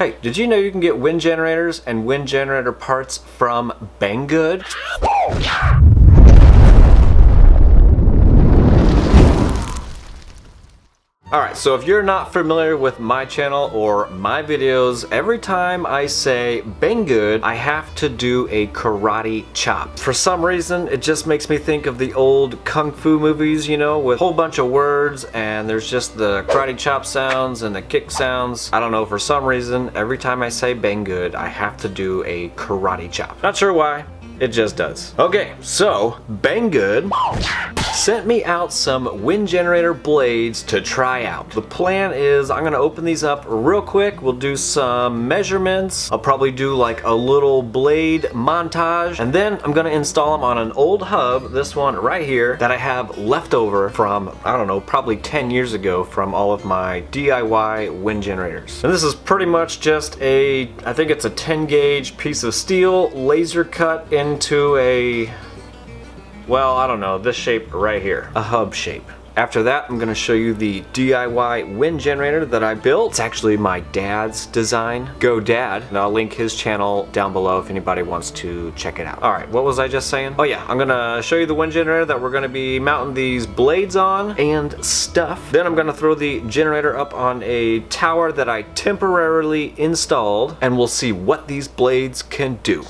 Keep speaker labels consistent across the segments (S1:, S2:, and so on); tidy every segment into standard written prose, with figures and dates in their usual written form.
S1: Hey, did you know you can get wind generators and wind generator parts from Banggood? Alright, so if you're not familiar with my channel or my videos, every time I say Banggood, I have to do a karate chop. For some reason, it just makes me think of the old kung fu movies, you know, with a whole bunch of words and there's just the karate chop sounds and the kick sounds. I don't know, for some reason, every time I say Banggood, I have to do a karate chop. Not sure why. It just does. Okay, so Banggood sent me out some wind generator blades to try out. The plan is I'm gonna open these up real quick. We'll do some measurements. I'll probably do like a little blade montage, and then I'm gonna install them on an old hub, this one right here, that I have left over from, I don't know, probably 10 years ago from all of my DIY wind generators. And this is pretty much just a, I think it's a 10 gauge piece of steel, laser cut into a, well, I don't know, this shape right here, a hub shape. After that, I'm gonna show you the DIY wind generator that I built. It's actually my dad's design. Go Dad, and I'll link his channel down below if anybody wants to check it out. All right, what was I just saying? Oh yeah, I'm gonna show you the wind generator that we're gonna be mounting these blades on and stuff. Then I'm gonna throw the generator up on a tower that I temporarily installed, and we'll see what these blades can do.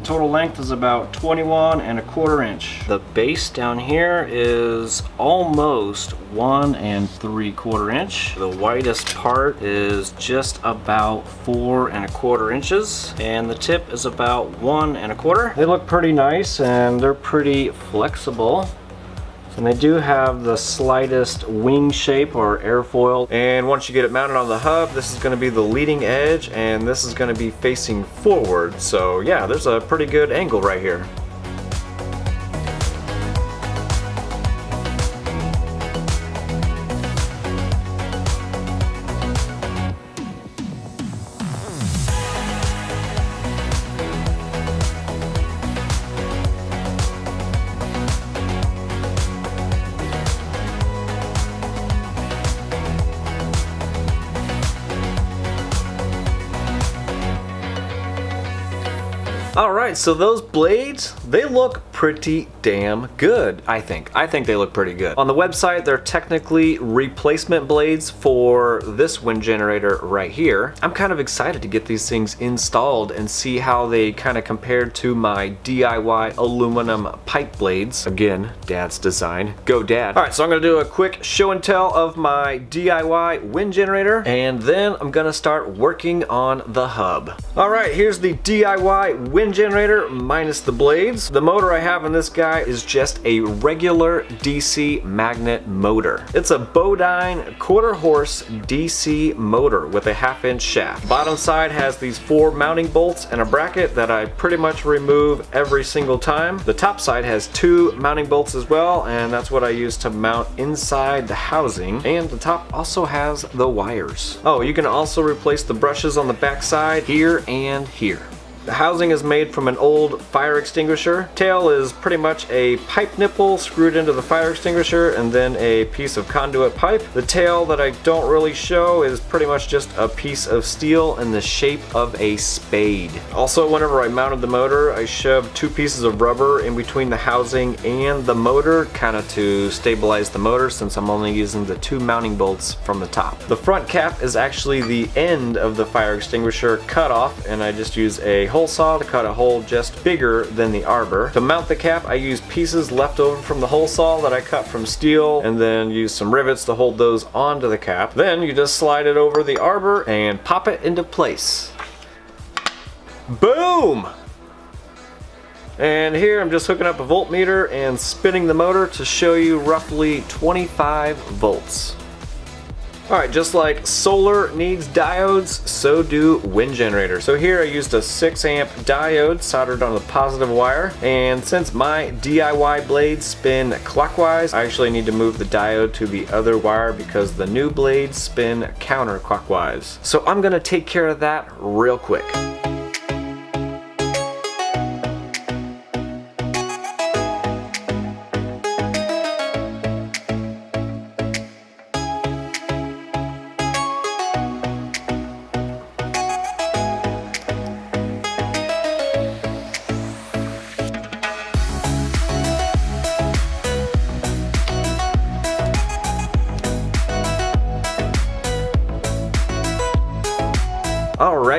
S1: Total length is about 21¼ inch. The base down here is almost 1¾ inch. The widest part is just about 4¼ inches, and the tip is about 1¼ They look pretty nice and they're pretty flexible. And they do have the slightest wing shape or airfoil. And once you get it mounted on the hub, this is going to be the leading edge and this is going to be facing forward. So yeah, there's a pretty good angle right here. Alright, so those blades, they look pretty damn good, I think. I think they look pretty good. On the website, they're technically replacement blades for this wind generator right here. I'm kind of excited to get these things installed and see how they kind of compare to my DIY aluminum pipe blades. Again, Dad's design. Go Dad. Alright, so I'm going to do a quick show and tell of my DIY wind generator, and then I'm going to start working on the hub. Alright, here's the DIY wind generator minus the blades. The motor I have in this guy is just a regular DC magnet motor. It's a Bodine 1/4 horse DC motor with a 1/2 inch shaft. Bottom side has these 4 mounting bolts and a bracket that I pretty much remove every single time. The top side has 2 mounting bolts as well, and that's what I use to mount inside the housing. And the top also has the wires. Oh, you can also replace the brushes on the back side here and here. The housing is made from an old fire extinguisher. Tail is pretty much a pipe nipple screwed into the fire extinguisher and then a piece of conduit pipe. The tail that I don't really show is pretty much just a piece of steel in the shape of a spade. Also, whenever I mounted the motor, I shoved 2 pieces of rubber in between the housing and the motor, kind of to stabilize the motor since I'm only using the 2 mounting bolts from the top. The front cap is actually the end of the fire extinguisher cut off, and I just use a hole saw to cut a hole just bigger than the arbor. To mount the cap, I use pieces left over from the hole saw that I cut from steel, and then use some rivets to hold those onto the cap. Then you just slide it over the arbor and pop it into place. Boom! And here I'm just hooking up a voltmeter and spinning the motor to show you roughly 25 volts. Alright, just like solar needs diodes, so do wind generators. So here I used a 6 amp diode soldered on the positive wire, and since my DIY blades spin clockwise, I actually need to move the diode to the other wire because the new blades spin counterclockwise. So I'm gonna take care of that real quick.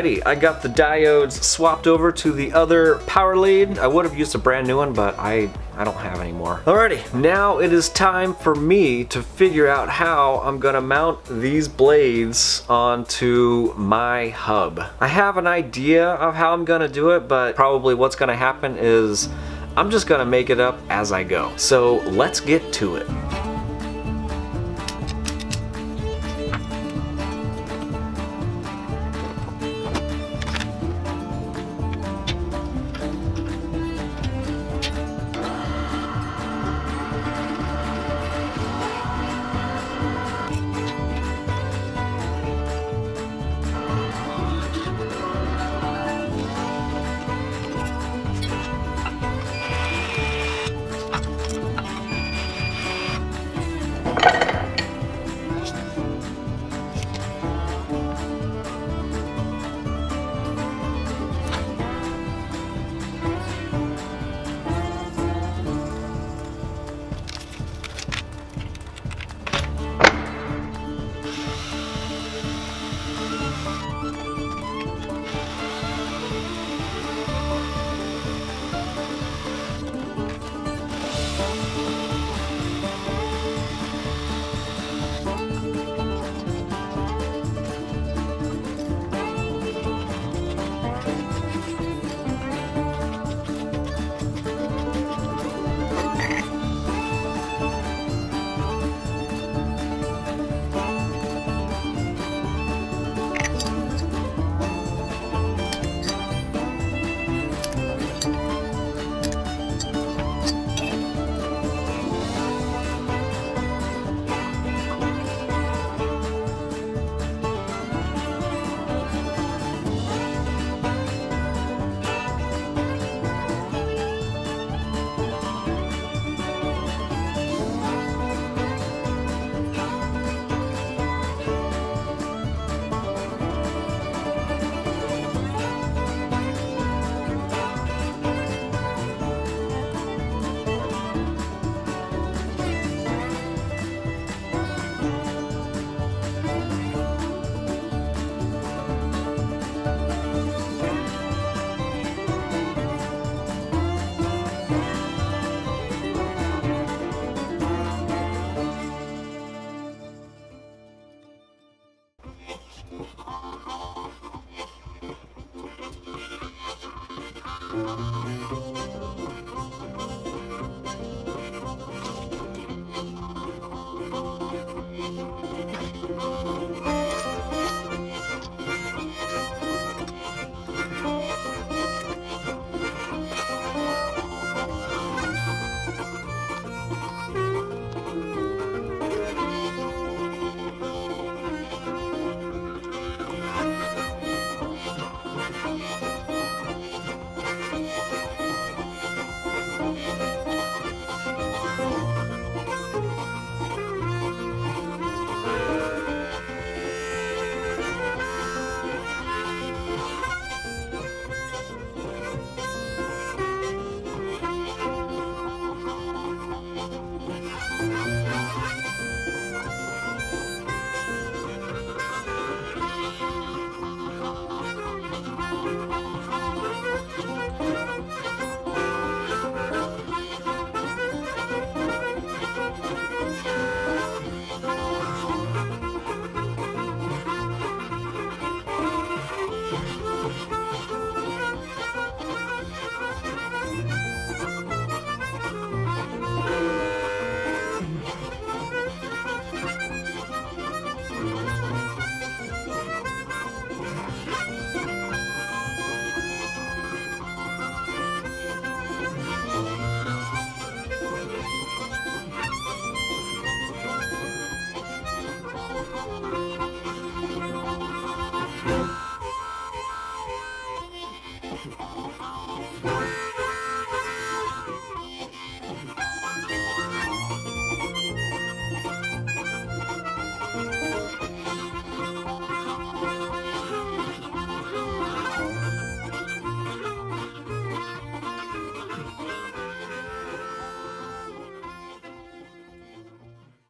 S1: Alrighty, I got the diodes swapped over to the other power lead. I would have used a brand new one, but I don't have any more. Alrighty, now it is time for me to figure out how I'm gonna mount these blades onto my hub. I have an idea of how I'm gonna do it, but probably what's gonna happen is I'm just gonna make it up as I go. So let's get to it.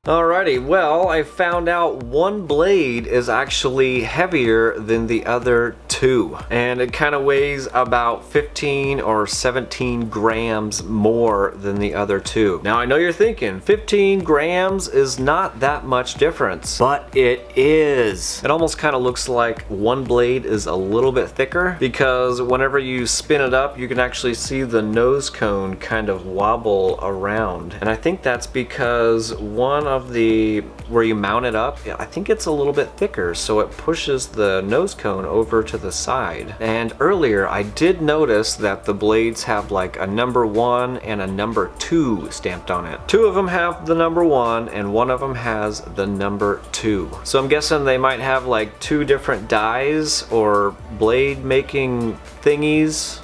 S1: Alrighty, well, I found out one blade is actually heavier than the other 2, and it kind of weighs about 15 or 17 grams more than the other two. Now I know you're thinking 15 grams is not that much difference, but it is. It almost kind of looks like one blade is a little bit thicker, because whenever you spin it up you can actually see the nose cone kind of wobble around, and I think that's because one of the where you mount it up, I think it's a little bit thicker, so it pushes the nose cone over to the side. And earlier I did notice that the blades have like a number 1 and a number 2 stamped on it. Two of them have the number 1 and one of them has the number 2. So I'm guessing they might have like two different dies or blade making thingies,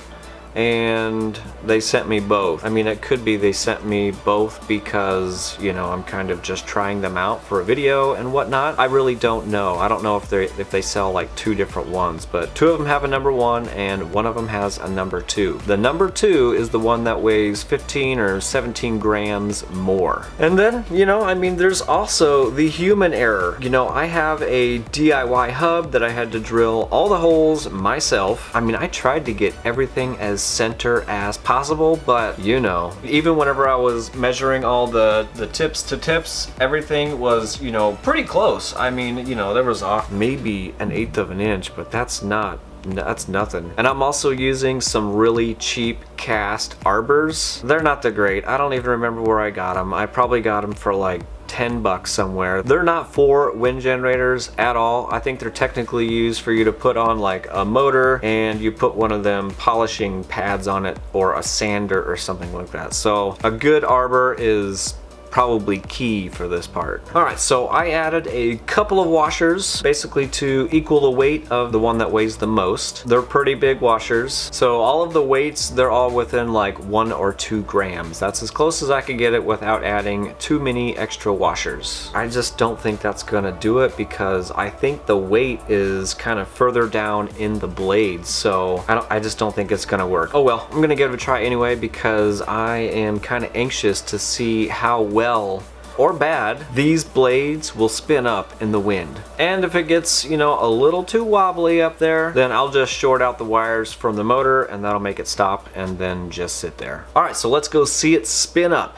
S1: and they sent me both. I mean, it could be they sent me both because, you know, I'm kind of just trying them out for a video and whatnot. I really don't know. I don't know if they sell like two different ones, but two of them have a number 1 and one of them has a number 2. The number 2 is the one that weighs 15 or 17 grams more. And then, you know, I mean, there's also the human error. You know, I have a DIY hub that I had to drill all the holes myself. I mean, I tried to get everything as center as possible, but you know, even whenever I was measuring all the tips to tips, everything was, you know, pretty close. I mean, you know, there was off maybe 1/8 of an inch, but that's nothing. And I'm also using some really cheap cast arbors. They're not that great. I don't even remember where I got them. I probably got them for like $10 somewhere. They're not for wind generators at all. I think they're technically used for you to put on like a motor, and you put one of them polishing pads on it, or a sander or something like that. So a good arbor is probably key for this part. Alright, so I added a couple of washers basically to equal the weight of the one that weighs the most. They're pretty big washers, so all of the weights, they're all within like 1 or 2 grams. That's as close as I can get it without adding too many extra washers. I just don't think that's gonna do it, because I think the weight is kind of further down in the blades, so I just don't think it's gonna work. Oh well, I'm gonna give it a try anyway, because I am kind of anxious to see how well or bad these blades will spin up in the wind. And if it gets, you know, a little too wobbly up there, then I'll just short out the wires from the motor and that'll make it stop and then just sit there. All right, so let's go see it spin up.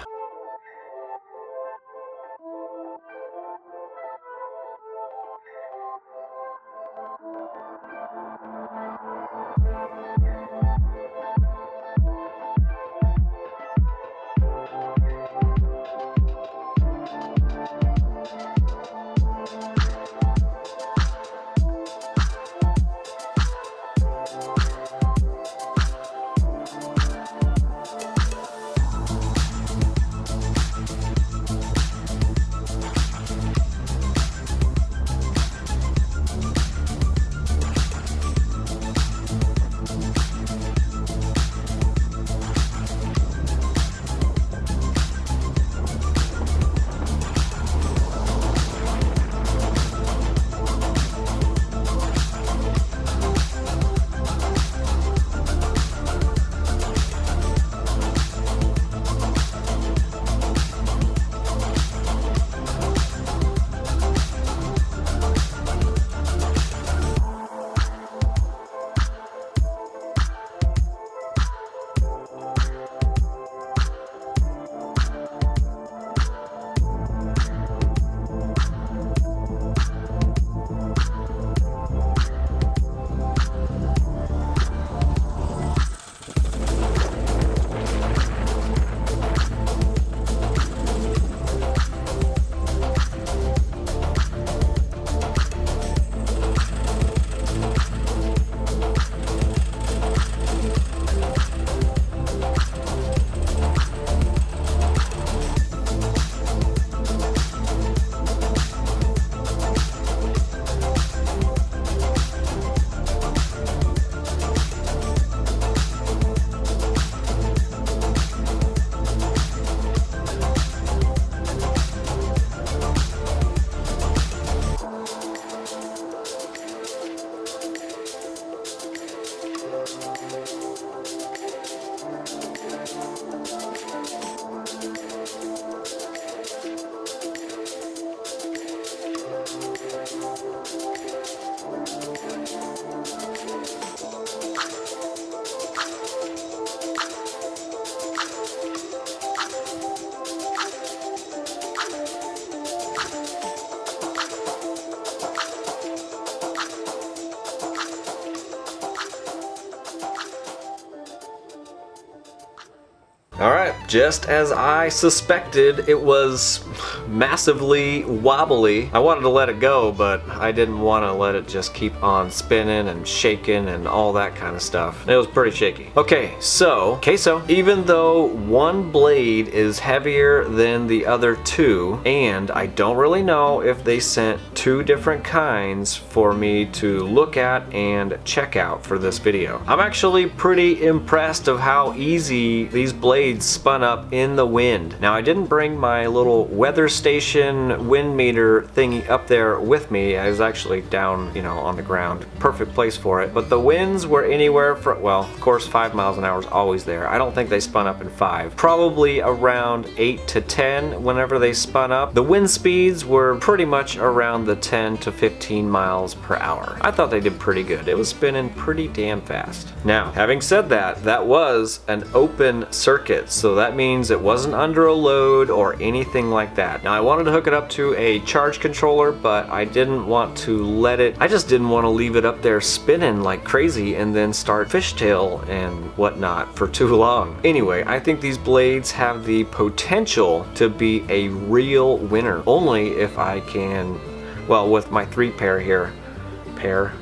S1: Yep, just as I suspected, it was massively wobbly. I wanted to let it go, but I didn't want to let it just keep on spinning and shaking and all that kind of stuff. It was pretty shaky. Okay, so even though one blade is heavier than the other two, and I don't really know if they sent two different kinds for me to look at and check out for this video. I'm actually pretty impressed of how easy these blades spun up in the wind. Now, I didn't bring my little weather station wind meter thingy up there with me. I was actually down, you know, on the ground. Perfect place for it. But the winds were anywhere from, well, of course 5 miles an hour is always there. I don't think they spun up in 5. Probably around 8 to 10 whenever they spun up. The wind speeds were pretty much around the 10 to 15 miles per hour. I thought they did pretty good. It was spinning pretty damn fast. Now, having said that, that was an open circuit, so that means it wasn't under a load or anything like that. Now, I wanted to hook it up to a charge controller, but I didn't want to let it, I just didn't want to leave it up there spinning like crazy and then start fishtail and whatnot for too long. Anyway, I think these blades have the potential to be a real winner, only if I can, well, with my 3 pair here,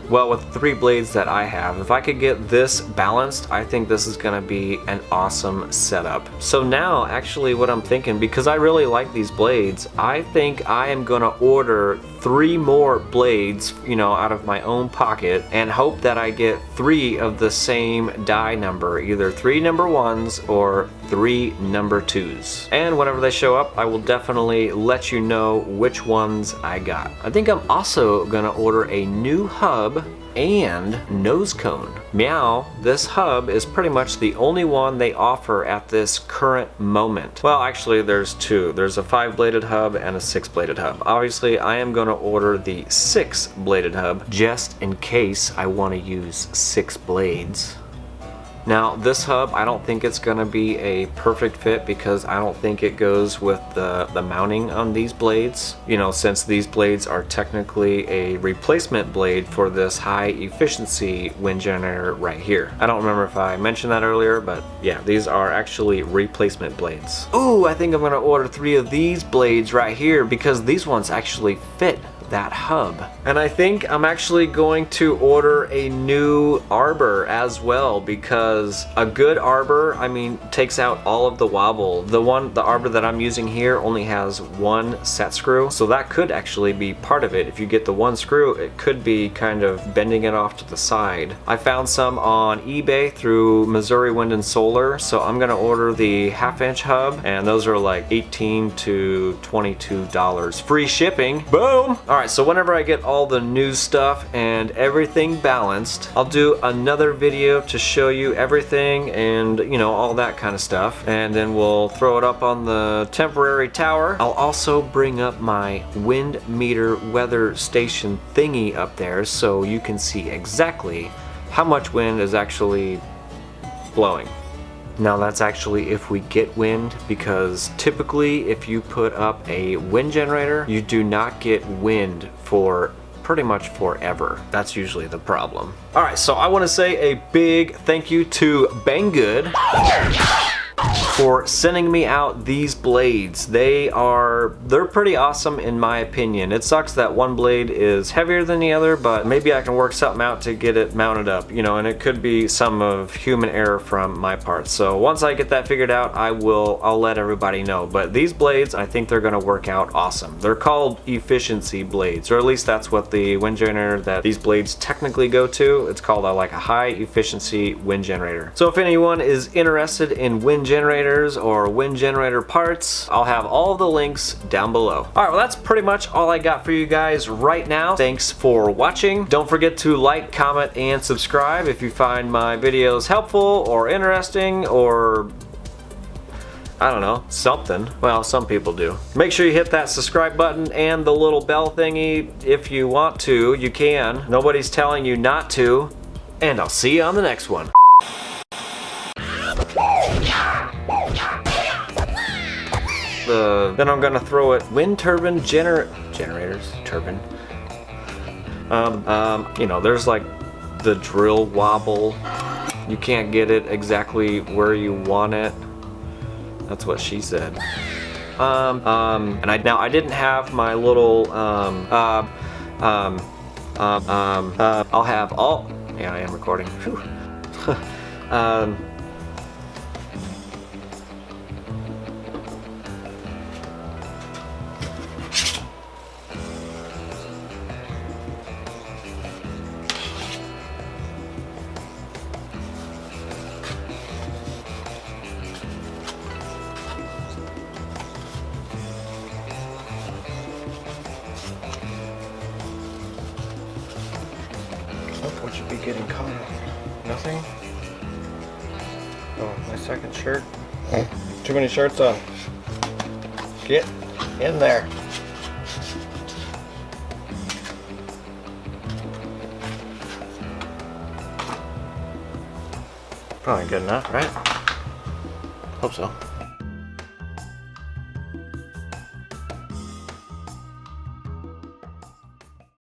S1: well, with 3 blades that I have, if I could get this balanced, I think this is gonna be an awesome setup. So now, actually, what I'm thinking, because I really like these blades, I think I am gonna order 3 more blades, you know, out of my own pocket, and hope that I get 3 of the same die number, either 3 number 1s or 3 number 2s. And whenever they show up, I will definitely let you know which ones I got. I think I'm also gonna order a new hub and nose cone. Meow, this hub is pretty much the only one they offer at this current moment. Well, actually there's 2. There's a 5-bladed hub and a 6-bladed hub. Obviously, I am gonna order the 6-bladed hub just in case I wanna use 6 blades. Now, this hub, I don't think it's gonna be a perfect fit because I don't think it goes with the mounting on these blades. You know, since these blades are technically a replacement blade for this high efficiency wind generator right here. I don't remember if I mentioned that earlier, but yeah, these are actually replacement blades. Ooh, I think I'm gonna order 3 of these blades right here because these ones actually fit that hub. And I think I'm actually going to order a new arbor as well, because a good arbor, I mean, takes out all of the wobble. The arbor that I'm using here only has 1 set screw, so that could actually be part of it. If you get the 1 screw, it could be kind of bending it off to the side. I found some on eBay through Missouri Wind and Solar, so I'm gonna order the 1/2-inch hub, and those are like $18 to $22. Free shipping. Boom! Alright, so whenever I get all the new stuff and everything balanced, I'll do another video to show you everything and, you know, all that kind of stuff. And then we'll throw it up on the temporary tower. I'll also bring up my wind meter weather station thingy up there so you can see exactly how much wind is actually blowing. Now that's actually if we get wind, because typically if you put up a wind generator, you do not get wind for pretty much forever. That's usually the problem. All right, so I want to say a big thank you to Banggood for sending me out these blades. They're pretty awesome in my opinion. It sucks that one blade is heavier than the other, but maybe I can work something out to get it mounted up, you know, and it could be some of human error from my part. So once I get that figured out, I'll let everybody know. But these blades, I think they're gonna work out awesome. They're called efficiency blades, or at least that's what the wind generator that these blades technically go to. It's called like a high efficiency wind generator. So if anyone is interested in wind generators or wind generator parts, I'll have all of the links down below. All right, well, that's pretty much all I got for you guys right now. Thanks for watching. Don't forget to like, comment, and subscribe if you find my videos helpful or interesting, or I don't know, something. Well, some people do. Make sure you hit that subscribe button and the little bell thingy. If you want to, you can. Nobody's telling you not to. And I'll see you on the next one. Then I'm gonna throw it wind turbine generators, turbine. You know, there's like the drill wobble. You can't get it exactly where you want it. That's what she said. And I didn't have my little, I'll have all, yeah, I am recording. Whew. What should be getting caught up? Nothing? Oh, my second shirt. Too many shirts on. Get in there. Probably good enough, right? Hope so.